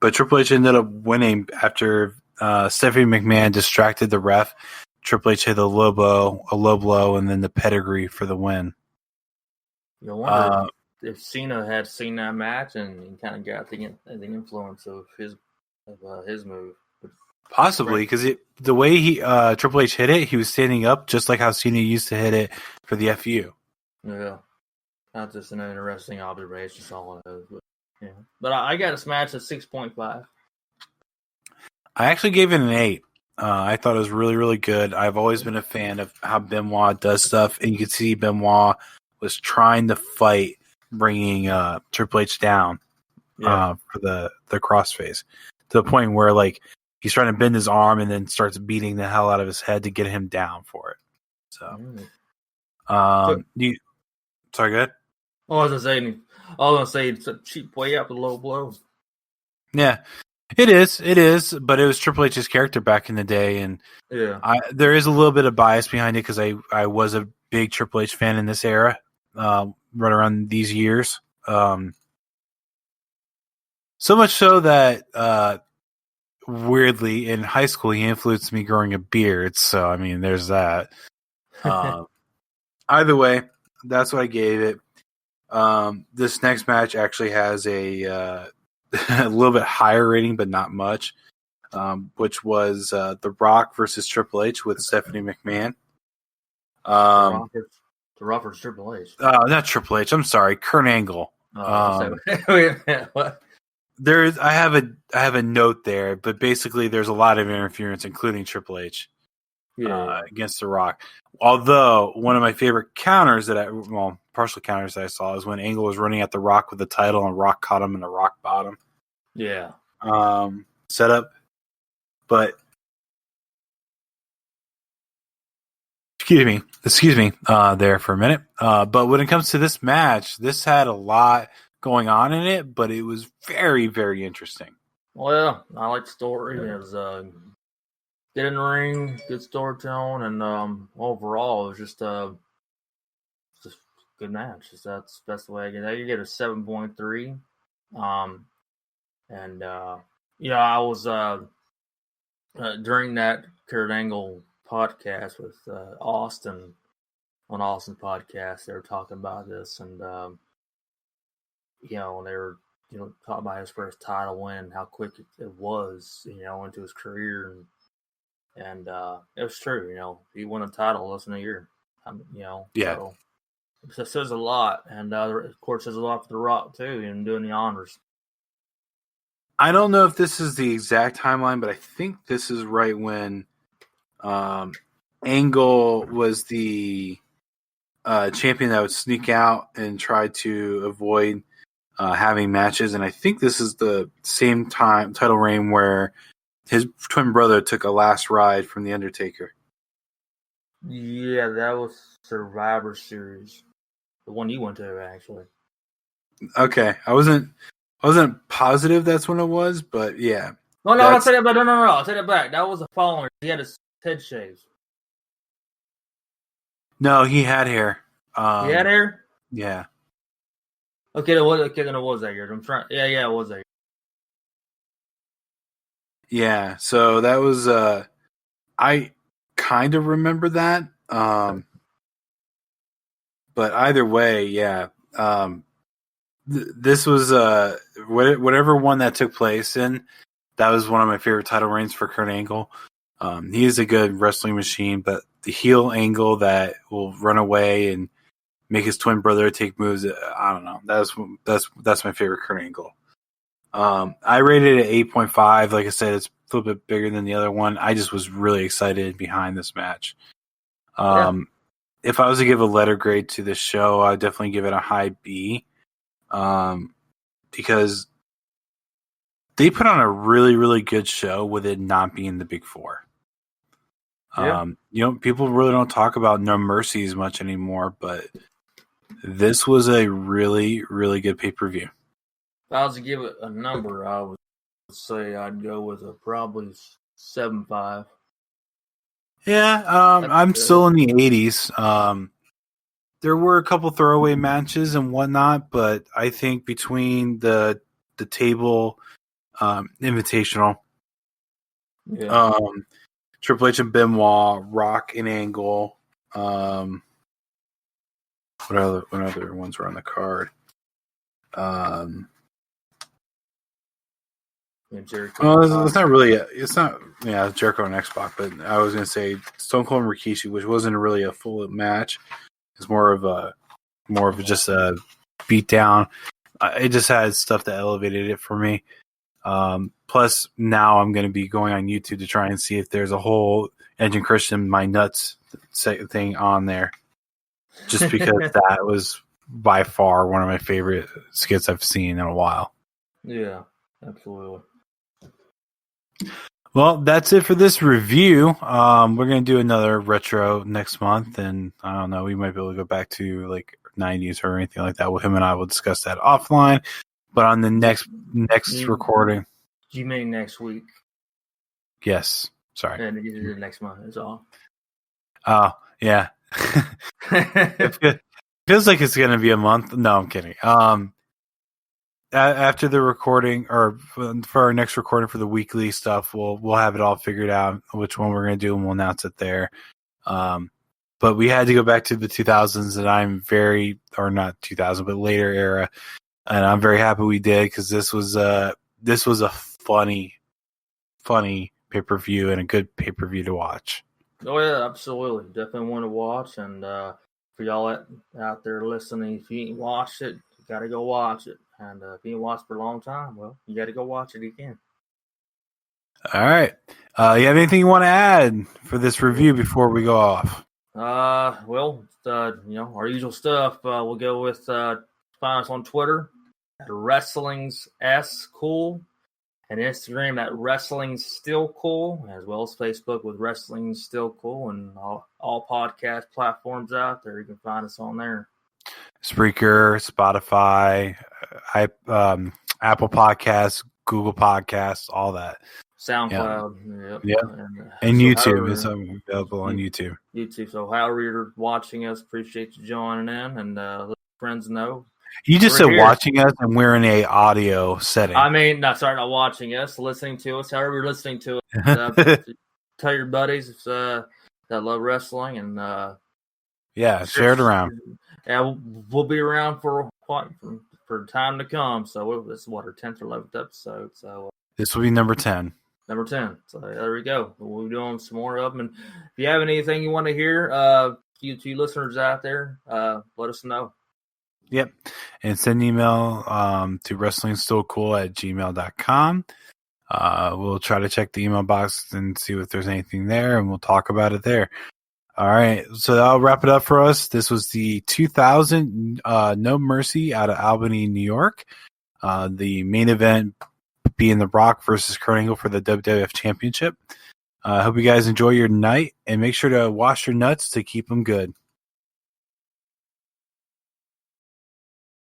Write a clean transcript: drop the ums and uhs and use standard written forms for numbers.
But Triple H ended up winning after Stephanie McMahon distracted the ref. Triple H hit a low blow, and then the pedigree for the win. You wonder if Cena had seen that match and he kind of got the influence of his move. Possibly, because the way Triple H hit it, he was standing up just like how Cena used to hit it for the FU. Yeah, not just an interesting observation. That's all it is. But, yeah. But I got this match at 6.5. I actually gave it an 8. I thought it was really, really good. I've always been a fan of how Benoit does stuff, and you could see Benoit was trying to fight bringing Triple H down for the crossface to the point where like he's trying to bend his arm and then starts beating the hell out of his head to get him down for it. So, sorry, go ahead. I was gonna say it's a cheap way up the low blow. Yeah. It is, but it was Triple H's character back in the day, and there is a little bit of bias behind it because I was a big Triple H fan in this era, right around these years. So much so that weirdly in high school he influenced me growing a beard. So I mean, there's that. Either way, that's what I gave it. This next match actually has a little bit higher rating, but not much, which was The Rock versus Triple H with Stephanie McMahon. The Rock versus Triple H. Not Triple H. I'm sorry, Kurt Angle. What? I have a note there, but basically there's a lot of interference, including Triple H against The Rock. Although one of my favorite counters partial counters that I saw is when Angle was running at The Rock with the title and Rock caught him in the rock bottom. Yeah. Setup. But excuse me there for a minute. But when it comes to this match, this had a lot going on in it, but it was very, very interesting. Well, I like the story. It was get in the ring, good storytelling, and overall it was just a good match. That's the way I get it. You get a 7.3. I was during that Kurt Angle podcast with Austin on Austin podcast. They were talking about this, and they were talking about his first title win, how quick it was, into his career, and it was true. He won a title less than a year. So it says a lot, and of course, says a lot for The Rock too, and doing the honors. I don't know if this is the exact timeline, but I think this is right when Angle was the champion that would sneak out and try to avoid having matches. And I think this is the same title reign where his twin brother took a last ride from The Undertaker. Yeah, that was Survivor Series. The one you went to, actually. Okay. I wasn't positive that's when it was, but yeah. No, I'll take it back. No, I'll take it back. That was the following. He had his head shaved. No, he had hair. He had hair? Yeah. Okay, then it was that year. Yeah, it was that year. Yeah, so that was I kind of remember that. But either way, yeah. This was whatever one that took place in. That was one of my favorite title reigns for Kurt Angle. He is a good wrestling machine, but the heel Angle that will run away and make his twin brother take moves, I don't know. That's my favorite Kurt Angle. I rated it 8.5. Like I said, it's a little bit bigger than the other one. I just was really excited behind this match. If I was to give a letter grade to this show, I'd definitely give it a high B. Because they put on a really, really good show with it not being the Big Four. People really don't talk about No Mercy as much anymore, but this was a really, really good pay-per-view. If I was to give it a number, I would say I'd go with probably 7.5. Yeah, I'm still in the 80s. There were a couple throwaway matches and whatnot, but I think between the table Invitational. Yeah. Triple H and Benoit, Rock and Angle. What other ones were on the card? Jericho. It's not really. It's not. Yeah, Jericho and X-Pac, but I was gonna say Stone Cold and Rikishi, which wasn't really a full match. It's more of just a beatdown. It just had stuff that elevated it for me. Plus, now I'm going to be going on YouTube to try and see if there's a whole Edge and Christian My Nuts thing on there. Just because that was by far one of my favorite skits I've seen in a while. Yeah, absolutely. Well, that's it for this review. We're going to do another retro next month, and I don't know, we might be able to go back to like 90s or anything like that. Well, him and I will discuss that offline. But on the next recording. You mean next week? Yes. Sorry. And the next month is all. Oh, yeah. It feels like it's going to be a month. No, I'm kidding. After the recording, or for our next recording for the weekly stuff, we'll have it all figured out which one we're going to do, and we'll announce it there. But we had to go back to the 2000s, and I'm not 2000, but later era, and I'm very happy we did, because this was a funny pay-per-view and a good pay-per-view to watch. Oh yeah, absolutely, definitely want to watch. And for y'all out there listening, if you ain't watched it, you got to go watch it. And if you ain't watched for a long time, well, you got to go watch it again. All right. You have anything you want to add for this review before we go off? Well, our usual stuff. We'll go with find us on Twitter at Wrestling's S Cool, and Instagram at Wrestling's Still Cool, as well as Facebook with Wrestling's Still Cool, and all podcast platforms out there. You can find us on there. Spreaker, Spotify, Apple Podcasts, Google Podcasts, all that. SoundCloud. Yep. And so YouTube is available on YouTube. So however you're watching us, appreciate you joining in, and let friends know. You just said watching us, and we're in a audio setting. I mean, not watching us, listening to us. However you're listening to it, tell your buddies that love wrestling, and share it around. Yeah, we'll be around for time to come. So this is our 10th or 11th episode. So this will be number 10. Number 10. So there we go. We'll be doing some more of them. And if you have anything you want to hear, you listeners out there, let us know. Yep. And send an email to wrestlingstillcool@gmail.com. We'll try to check the email box and see if there's anything there, and we'll talk about it there. All right. So that'll wrap it up for us. This was the 2000 No Mercy out of Albany, New York. The main event being The Rock versus Kurt Angle for the WWF Championship. I hope you guys enjoy your night, and make sure to wash your nuts to keep them good.